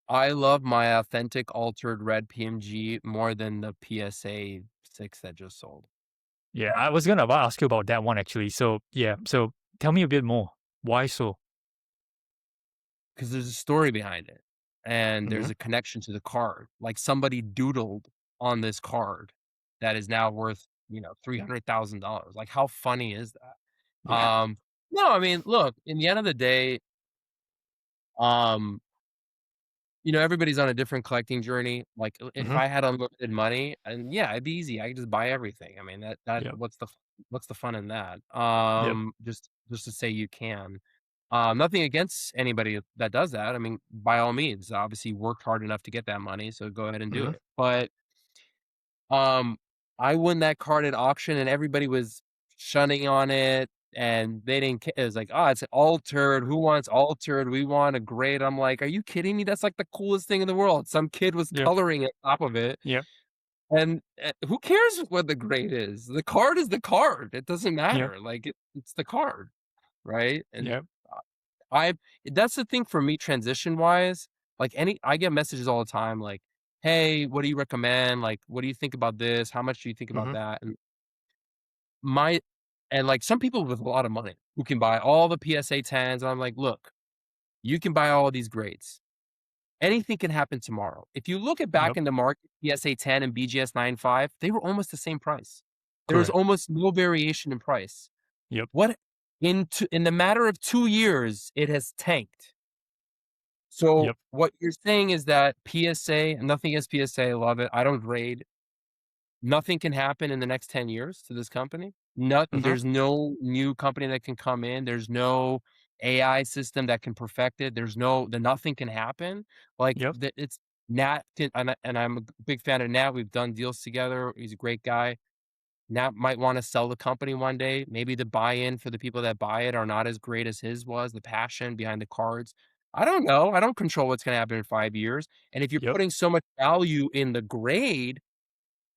I love my authentic altered red PMG more than the PSA 6 that just sold. Yeah, I was gonna ask you about that one actually. So yeah, so tell me a bit more. Why so? because there's a story behind it, and Mhm. there's a connection to the card. Like, somebody doodled on this card that is now worth, $300,000. Like, how funny is that? Yeah. No, I mean, look, in the end of the day, um everybody's on a different collecting journey. Like, if Mhm. I had unlimited money, and yeah, it'd be easy. I could just buy everything. I mean, that Yep. what's the fun in that? Yep. Just to say you can. Nothing against anybody that does that. I mean, by all means, obviously you worked hard enough to get that money, so go ahead and do Mhm. it. But um, I won that card at auction, and everybody was shunning on it, and they didn't ca it was like, "Oh, it's altered. Who wants altered? We want a grade." I'm like, "Are you kidding me? That's, like, the coolest thing in the world." Some kid was Yep. coloring it top of it, Yep. and, who cares what the grade is? The card is the card. It doesn't Yep. matter. Like, it's the card, right? And, Yep. uh, I that's the thing for me transition-wise. Like, I get messages all the time like, "Hey, what do you recommend? Like, what do you think about this? How much do you think about Mhm. that?" My like, some people with a lot of money who can buy all the PSA 10s, and I'm like, "Look, you can buy all of these grades. Anything can happen tomorrow." If you look at back Yep. in the market, PSA 10 and BGS 95, they were almost the same price. There was Correct. almost no variation in price. Yep. What in the matter of 2 years, it has tanked. So, Yep. what you're saying is that PSA, nothing against PSA, I love it. I don't grade. Nothing can happen in the next 10 years to this company. Nothing. Mhm. There's no new company that can come in. There's no AI system that can perfect it. Nothing can happen. Like, Yep. it's Nat and I'm a big fan of Nat. We've done deals together. He's a great guy. Nat might want to sell the company one day. Maybe the buy-in for the people that buy it are not as great as his was, the passion behind the cards. I don't know. I don't control what's going to happen in 5 years. And if you're Yep. putting so much value in the grade,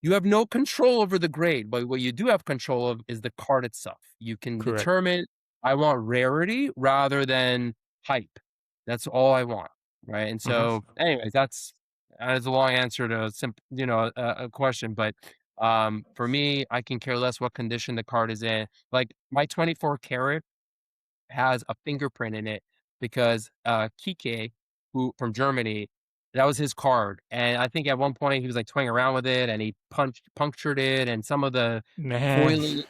you have no control over the grade, but what you do have control of is the card itself. You can Correct. determine, I want rarity rather than hype. That's all I want, right? And Mhm. so, anyways, that's a long answer to a a question, but for me, I can care less what condition the card is in. Like, my 24 karat has a fingerprint in it because, Kike, who from Germany, that was his card, and I think at one point he was, like, toying around with it, and he punctured it, and some of the Man. foiling,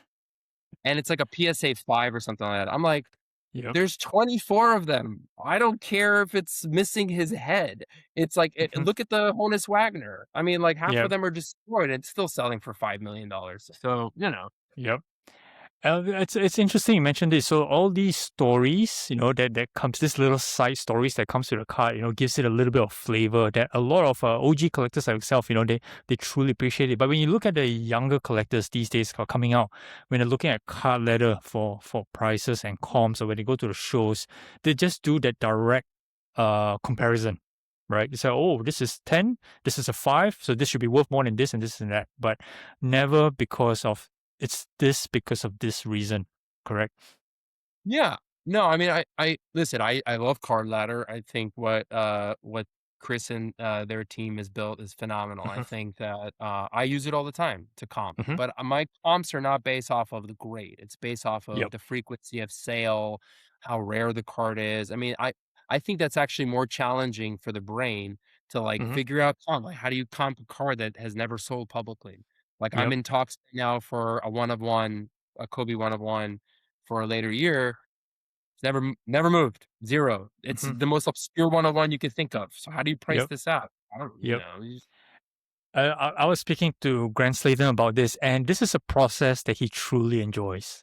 and it's like a PSA 5 or something like that. I'm like, Yep. "There's 24 of them. I don't care if it's missing his head." It's like, Mhm. look at the Honus Wagner. I mean, like, half of Yep. them are destroyed, and it's still selling for $5 million. So, Yep. It's interesting you mentioned this. So all these stories, that comes, this little side stories that comes to the card, gives it a little bit of flavor that a lot of OG collectors like yourself, they truly appreciate it. But when you look at the younger collectors these days are coming out, when they're looking at card leather for prices and comps, or when they go to the shows, they just do that direct comparison. Right? They say, oh, this is 10, this is a 5, so this should be worth more than this and this and that. But never because of it's this because of this reason, correct? Yeah. No, I mean, I listen, I love Card Ladder. I think what Chris and, their team has built is phenomenal. I Mhm. think that, I use it all the time to comp, Mhm. but, my comps are not based off of the grade. It's based off of Yep. the frequency of sale, how rare the card is. I mean, I think that's actually more challenging for the brain to, like, Mhm. figure out comp. Like, how do you comp a card that has never sold publicly? Like, I'm Yep. in talks now for a one of one, a Kobe one of one for a later year. It's never moved, 0. It's Mhm. the most obscure one-on-one you can think of. So how do you price Yep. this out? I don't Yep. you just I was speaking to Grant Slayton about this, and this is a process that he truly enjoys.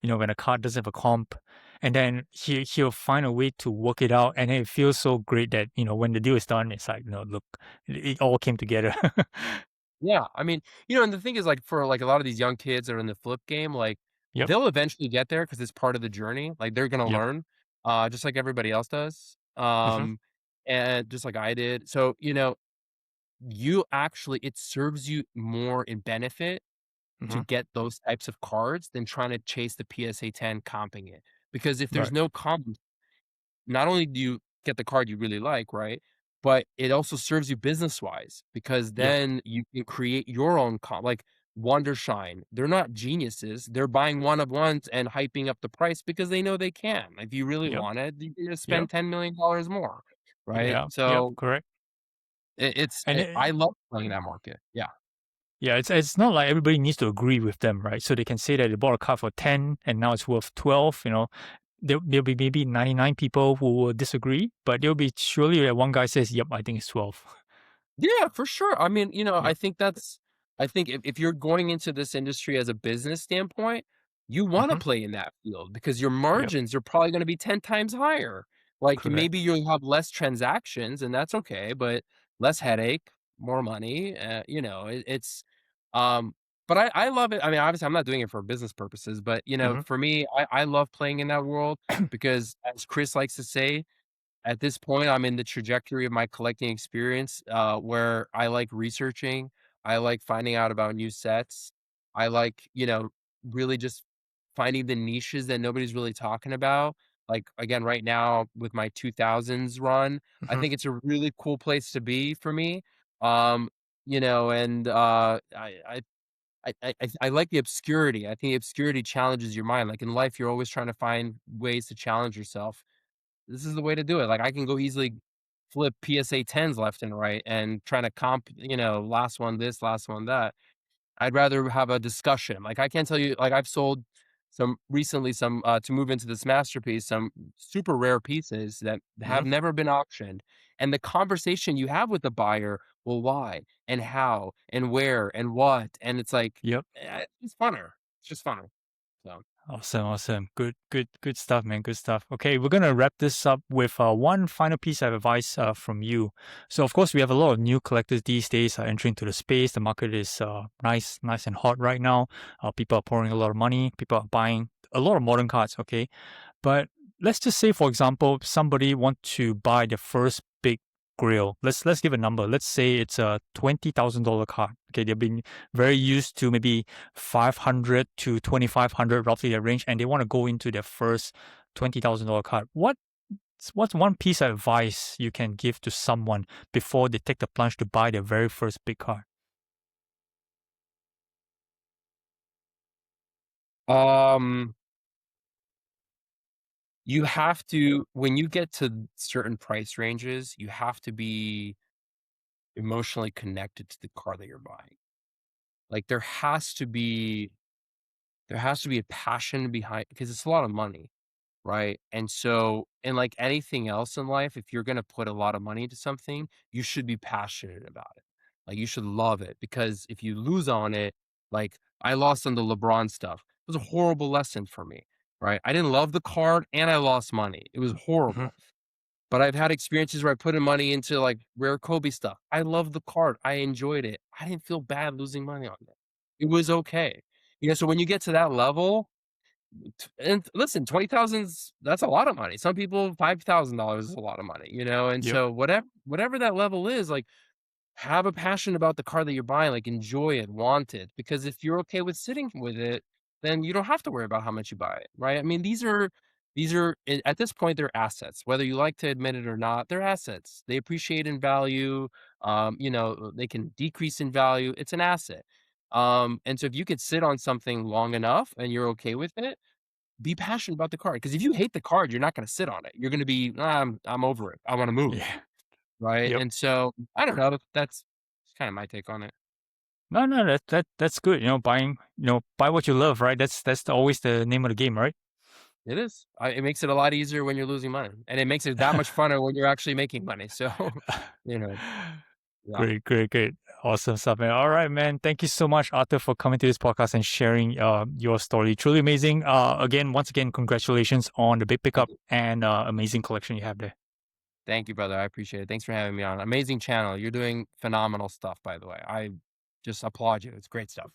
When a card doesn't have a comp, and then he'll find a way to work it out, and it feels so great that when the deal is done, it's like, look, it all came together. Yeah, I mean, and the thing is, like, for, like, a lot of these young kids that are in the flip game, like, Yep. they'll eventually get there because it's part of the journey. Like, they're gonna Yep. learn, just like everybody else does, Mhm. and just like I did. So, it serves you more in benefit to Mhm. get those types of cards than trying to chase the PSA 10 comping it. Because if there's Right. no comp, not only do you get the card you really like, right? But it also serves you business wise because Yep. then you can create your own comp. Like, Wondershine. They're not geniuses. They're buying one of ones and hyping up the price because they know they can. If you really Yep. want it, you can just Yep. spend $10 million more, right? Yeah. Yep. So Correct. And I love playing that market. Yeah. yeah, it's not like everybody needs to agree with them, right? So they can say that they bought a car for 10 and now it's worth 12. There'll be maybe 99 people who will disagree, but there'll be surely that one guy says, "Yep, I think it's 12." Yeah, for sure. I mean, Yep. I think if you're going into this industry as a business standpoint, you want to Hmm. play in that field because your Yep. margins are probably going to be 10 times higher. Like Correct. maybe you'll have less transactions and that's okay, but less headache, more money. Um, but I love it. I mean, obviously I'm not doing it for business purposes, but Hmm. for me, I love playing in that world because as Chris likes to say, at this point, I'm in the trajectory of my collecting experience, where I like researching, I like finding out about new sets, I like, really just finding the niches that nobody's really talking about. Like, again, right now with my 2000s run, I Hmm. think it's a really cool place to be for me. And, I like the obscurity. I think the obscurity challenges your mind. Like, in life, you're always trying to find ways to challenge yourself. This is the way to do it. Like, I can go easily flip PSA 10s left and right and trying to comp, last one this, last one that. I'd rather have a discussion. Like, I can't tell you, like, I've sold some to move into this masterpiece, some super rare pieces that Hmm. have never been auctioned. And the conversation you have with the buyer, well, why and how and where and what. And it's like, Yep. it's funner. It's just funner. So, Awesome, awesome. Good stuff, man. Good stuff. Okay, we're gonna wrap this up with one final piece of advice from you. So, of course, we have a lot of new collectors these days entering into the space. The market is nice and hot right now. People are pouring a lot of money. People are buying a lot of modern cards. Okay, but let's just say, for example, somebody want to buy the first big grill. Let's give a number. Let's say it's a $20,000 card. Okay, they've been very used to maybe 500 to 2,500, roughly that range, and they want to go into their first $20,000 card. What's one piece of advice you can give to someone before they take the plunge to buy their very first big card? um, you have to when you get to certain price ranges, you have to be emotionally connected to the car that you're buying. Like, there has to be a passion behind because it's a lot of money, right? And so and like anything else in life, if you're gonna put a lot of money into something, you should be passionate about it. Like, you should love it because if you lose on it, like, I lost on the LeBron stuff. It was a horrible lesson for me, right? I didn't love the card and I lost money. It was Hmm. horrible. But I've had experiences where I put in money into, like, rare Kobe stuff. I love the card. I enjoyed it. I didn't feel bad losing money on it. It was okay. So when you get to that level, and listen, 20,000's that's a lot of money. Some people, $5,000 is a lot of money, and Yep. so whatever that level is, like, have a passion about the car that you're buying, like, enjoy it, want it, because if you're okay with sitting with it, then you don't have to worry about how much you buy it, right? I mean, these are at this point, they're assets. Whether you like to admit it or not, they're assets. They appreciate in value, they can decrease in value. It's an asset. And so if you could sit on something long enough and you're okay with it, be passionate about the card. Because if you hate the card, you're not gonna sit on it. You're gonna be, "Ah, I'm over it. I wanna move." Yeah. Right? Yep. And so, I don't know, that's kinda my take on it. No, no, that's good. Buying, buy what you love, right? That's always the name of the game, right? It is. It makes it a lot easier when you're losing money, and it makes it that much funner when you're actually making money, so, you know, yeah. Great, great, great. Awesome stuff, man. All right, man. Thank you so much, Arthur, for coming to this podcast and sharing your story. Truly amazing. Once again, congratulations on the big Thank pickup you. and amazing collection you have there. Thank you, brother, I appreciate it. Thanks for having me on. Amazing channel. You're doing phenomenal stuff, by the way. I just applaud you. It's great stuff.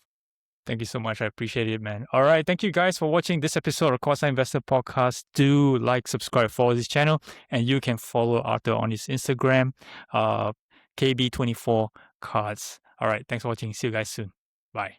Thank you so much. I appreciate it, man. All right. Thank you guys for watching this episode of Courtside Investor Podcast. Do like, subscribe, follow this channel, and you can follow Arthur on his Instagram, KB24 Cards. All right. Thanks for watching. See you guys soon. Bye.